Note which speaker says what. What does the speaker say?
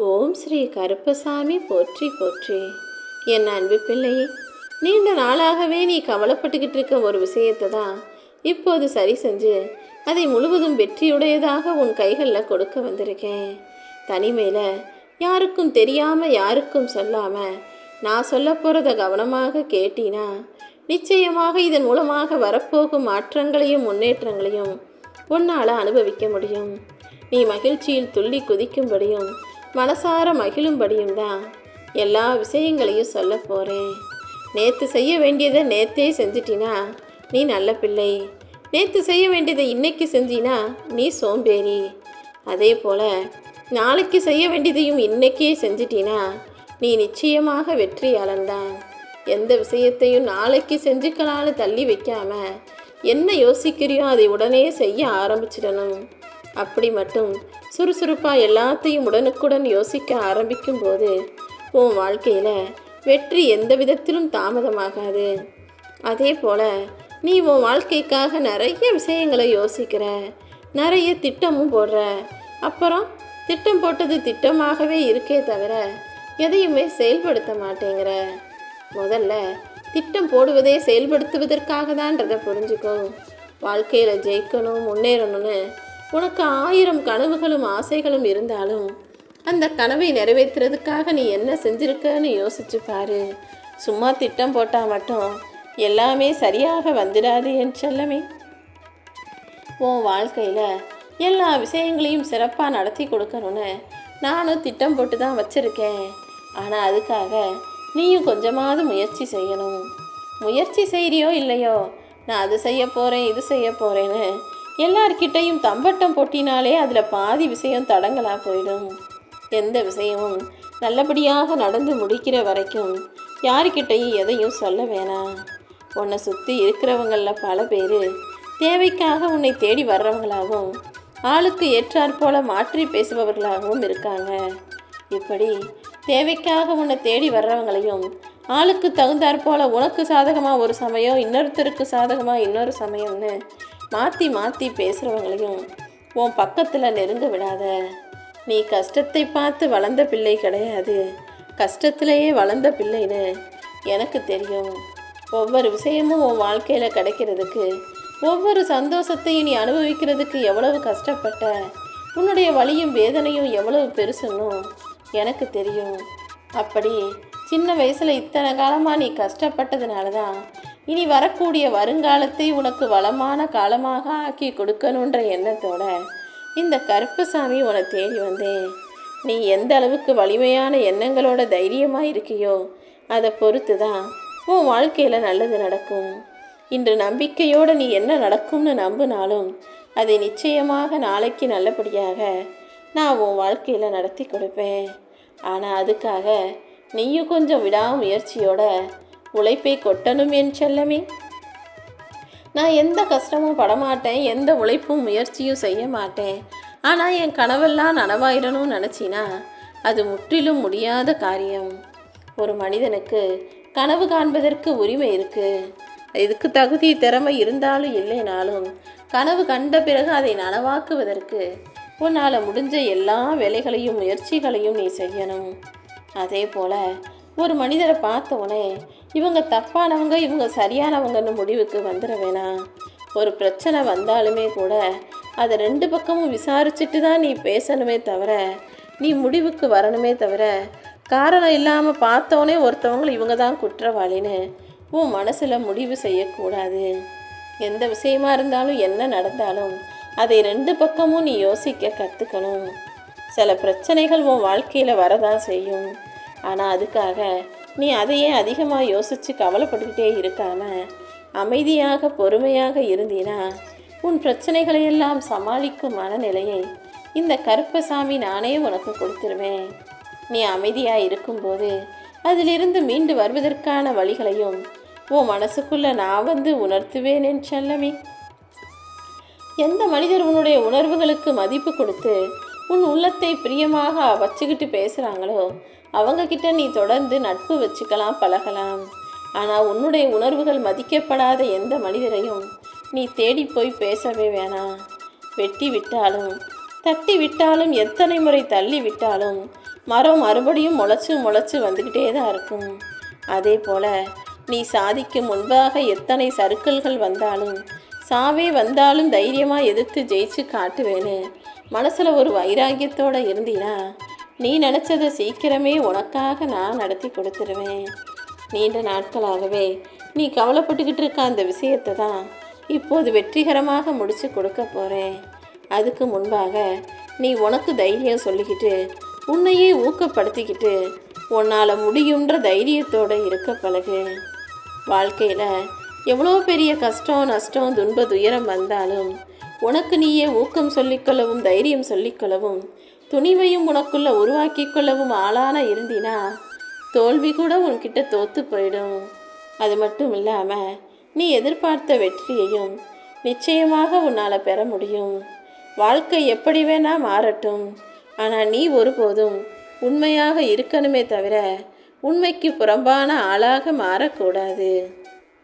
Speaker 1: ஓம் ஸ்ரீ கருப்பசாமி போற்றி போற்றி. என் அன்பு பிள்ளையே, நீண்ட நாளாகவே நீ கவலைப்பட்டுக்கிட்டு இருக்க ஒரு விஷயத்தை தான் இப்போது சரி செஞ்சு அதை முழுவதும் வெற்றியுடையதாக உன் கைகளில் கொடுக்க வந்திருக்கேன். தனிமையில் யாருக்கும் தெரியாமல் யாருக்கும் சொல்லாமல் நான் சொல்ல போகிறத கவனமாக கேட்டினா நிச்சயமாக இதன் மூலமாக வரப்போகும் மாற்றங்களையும் முன்னேற்றங்களையும் உன்னால் அனுபவிக்க முடியும். நீ மகிழ்ச்சியில் துள்ளி குதிக்கும்படியும் மனசார மகிழும்படியும் தான் எல்லா விஷயங்களையும் சொல்ல போகிறேன். நேற்று செய்ய வேண்டியதை நேற்றே செஞ்சிட்டினா நீ நல்ல பிள்ளை. நேற்று செய்ய வேண்டியதை இன்னைக்கு செஞ்சினா நீ சோம்பேறி. அதே போல் நாளைக்கு செய்ய வேண்டியதையும் இன்னைக்கே செஞ்சிட்டினா நீ நிச்சயமாக வெற்றியாளன் தான். எந்த விஷயத்தையும் நாளைக்கு செஞ்சுக்கலான்னு தள்ளி வைக்காம என்ன யோசிக்கிறியோ அதை உடனே செய்ய ஆரம்பிச்சிடணும். அப்படி மட்டும் சுறுசுறுப்பாக எல்லாத்தையும் உடனுக்குடன் யோசிக்க ஆரம்பிக்கும் போது உன் வாழ்க்கையில் வெற்றி எந்த விதத்திலும் தாமதமாகாது. அதே போல் நீ உன் வாழ்க்கைக்காக நிறைய விஷயங்களை யோசிக்கிற, நிறைய திட்டமும் போடுற. அப்புறம் திட்டம் போட்டது திட்டமாகவே இருக்கே தவிர எதையுமே செயல்படுத்த மாட்டேங்கிற. முதல்ல திட்டம் போடுவதே செயல்படுத்துவதற்காக தான்றதை புரிஞ்சுக்கோ. வாழ்க்கையில் ஜெயிக்கணும், முன்னேறணும்னு உனக்கு 1000 கனவுகளும் ஆசைகளும் இருந்தாலும் அந்த கனவை நிறைவேற்றுறதுக்காக நீ என்ன செஞ்சுருக்கன்னு யோசிச்சு பாரு. சும்மா திட்டம் போட்டால் மட்டும் எல்லாமே சரியாக வந்துடாது என் செல்லமே. உன் வாழ்க்கையில் எல்லா விஷயங்களையும் சிறப்பாக நடத்தி கொடுக்கணும்னு நானும் திட்டம் போட்டு தான் வச்சுருக்கேன். ஆனால் அதுக்காக நீயும் கொஞ்சமாவது முயற்சி செய்யணும். முயற்சி செய்கிறியோ இல்லையோ, நான் அது செய்ய போகிறேன் இது செய்ய போகிறேன்னு எல்லார்கிட்டையும் தம்பட்டம் போட்டினாலே அதில் பாதி விஷயம் தடங்களாக போயிடும். எந்த விஷயமும் நல்லபடியாக நடந்து முடிக்கிற வரைக்கும் யாருக்கிட்டையும் எதையும் சொல்ல வேணாம். உன்னை சுற்றி இருக்கிறவங்களில் பல பேர் தேவைக்காக உன்னை தேடி வர்றவங்களாகவும் ஆளுக்கு ஏற்றாற்போல் மாற்றி பேசுபவர்களாகவும் இருக்காங்க. இப்படி தேவைக்காக உன்னை தேடி வர்றவங்களையும் ஆளுக்கு தகுந்தாற்போல் உனக்கு சாதகமாக ஒரு சமயம், இன்னொருத்தருக்கு சாதகமாக இன்னொரு சமயம்னு மாற்றி மாற்றி பேசுகிறவங்களையும் உன் பக்கத்தில் நெருங்க விடாத. நீ கஷ்டத்தை பார்த்து வளர்ந்த பிள்ளை கிடையாது, கஷ்டத்திலேயே வளர்ந்த பிள்ளைன்னு எனக்கு தெரியும். ஒவ்வொரு விஷயமும் உன் வாழ்க்கையில் கிடைக்கிறதுக்கு, ஒவ்வொரு சந்தோஷத்தையும் நீ அனுபவிக்கிறதுக்கு எவ்வளவு கஷ்டப்பட்ட, உன்னுடைய வலியும் வேதனையும் எவ்வளவு பெருசுன்னு எனக்கு தெரியும். அப்படி சின்ன வயசில் இத்தனை காலமாக நீ கஷ்டப்பட்டதுனால தான் இனி வரக்கூடிய வருங்காலத்தை உனக்கு வளமான காலமாக ஆக்கி கொடுக்கணுன்ற எண்ணத்தோட இந்த கருப்பசாமி உன்னை தேடி வந்தேன். நீ எந்த அளவுக்கு வலிமையான எண்ணங்களோட தைரியமாக இருக்கியோ அதை பொறுத்து தான் உன் வாழ்க்கையில் நல்லது நடக்கும். இன்று நம்பிக்கையோடு நீ என்ன நடக்கும்னு நம்பினாலும் அதை நிச்சயமாக நாளைக்கு நல்லபடியாக நான் உன் வாழ்க்கையில் நடத்தி கொடுப்பேன். ஆனால் அதுக்காக நீயும் கொஞ்சம் விடாமுயற்சியோட உழைப்பை கொட்டணும் என் செல்லமே. நான் எந்த கஷ்டமும் படமாட்டேன், எந்த உழைப்பும் முயற்சியும் செய்ய மாட்டேன். ஆனால் என் கனவெல்லாம் நனவாயிடணும்னு நினச்சினா அது முற்றிலும் முடியாத காரியம். ஒரு மனிதனுக்கு கனவு காண்பதற்கு உரிமை இருக்குது. இதுக்கு தகுதி திறமை இருந்தாலும் இல்லைனாலும் கனவு கண்ட பிறகு அதை நனவாக்குவதற்கு உன்னால் முடிஞ்ச எல்லா வேலைகளையும் முயற்சிகளையும் நீ செய்யணும். அதே போல் ஒரு மனிதரை பார்த்தவொடனே இவங்க தப்பானவங்க இவங்க சரியானவங்கன்னு முடிவுக்கு வந்துட வேணாம். ஒரு பிரச்சனை வந்தாலுமே கூட அதை 2 பக்கமும் விசாரிச்சுட்டு தான் நீ பேசணுமே தவிர, நீ முடிவுக்கு வரணுமே தவிர, காரணம் இல்லாமல் பார்த்தவொடனே ஒருத்தவங்களை இவங்க தான் குற்றவாளின்னு உன் மனசில் முடிவு செய்யக்கூடாது. எந்த விஷயமா இருந்தாலும் என்ன நடந்தாலும் அதை 2 பக்கமும் நீ யோசிக்க கற்றுக்கணும். சில பிரச்சனைகள் உன் வாழ்க்கையில் வரதான் செய்யும். ஆனால் அதுக்காக நீ அதையே அதிகமாக யோசித்து கவலைப்பட்டுக்கிட்டே இருக்காம அமைதியாக பொறுமையாக இருந்தீனா உன் பிரச்சனைகளையெல்லாம் சமாளிக்கும் மனநிலையை இந்த கருப்பசாமி நானே உனக்கு கொடுத்துருவேன். நீ அமைதியாக இருக்கும்போது அதிலிருந்து மீண்டு வருவதற்கான வழிகளையும் உன் மனசுக்குள்ளே நான் வந்து உணர்த்துவேன் என் செல்லமே. எந்த மனிதர் உன்னுடைய உணர்வுகளுக்கு மதிப்பு கொடுத்து உன் உள்ளத்தை பிரியமாக வச்சுக்கிட்டு பேசுகிறாங்களோ அவங்கக்கிட்ட நீ தொடர்ந்து நட்பு வச்சுக்கலாம், பழகலாம். ஆனால் உன்னுடைய உணர்வுகள் மதிக்கப்படாத எந்த மனிதரையும் நீ தேடி போய் பேசவே வேணாம். வெட்டி விட்டாலும் தட்டி விட்டாலும் எத்தனை முறை தள்ளி விட்டாலும் மரம் மறுபடியும் முளைச்சு முளைச்சு வந்துக்கிட்டே தான் இருக்கும். அதே போல் நீ சாதிக்கும் முன்பாக எத்தனை சறுக்கல்கள் வந்தாலும், சாவே வந்தாலும் தைரியமாக எதிர்த்து ஜெயிச்சு காட்டுவேன்னு மனசில் ஒரு வைராக்கியத்தோடு இருந்தீனா, நீ நினச்சதை சீக்கிரமே உனக்காக நான் நடத்தி கொடுத்துருவேன். நீண்ட நாட்களாகவே நீ கவலைப்பட்டுக்கிட்டு இருக்க அந்த விஷயத்தை தான் இப்போது வெற்றிகரமாக முடித்து கொடுக்க போகிறேன். அதுக்கு முன்பாக நீ உனக்கு தைரியம் சொல்லிக்கிட்டு, உன்னையே ஊக்கப்படுத்திக்கிட்டு, உன்னால் முடியுன்ற தைரியத்தோடு இருக்க பழகு. வாழ்க்கையில் எவ்வளோ பெரிய கஷ்டம், நஷ்டம், துன்ப துயரம் வந்தாலும் உனக்கு நீயே ஊக்கம் சொல்லிக்கொள்ளவும், தைரியம் சொல்லிக்கொள்ளவும், துணிவையும் உனக்குள்ளே உருவாக்கி கொள்ளவும் ஆளான இருந்தினா, தோல்வி கூட உன்கிட்ட தோற்று போயிடும். அது மட்டும் இல்லாமல் நீ எதிர்பார்த்த வெற்றியையும் நிச்சயமாக உன்னால் பெற முடியும். வாழ்க்கை எப்படி வேணால் மாறட்டும், ஆனால் நீ ஒருபோதும் உண்மையாக இருக்கணுமே தவிர உண்மைக்கு புறம்பான ஆளாக மாறக்கூடாது.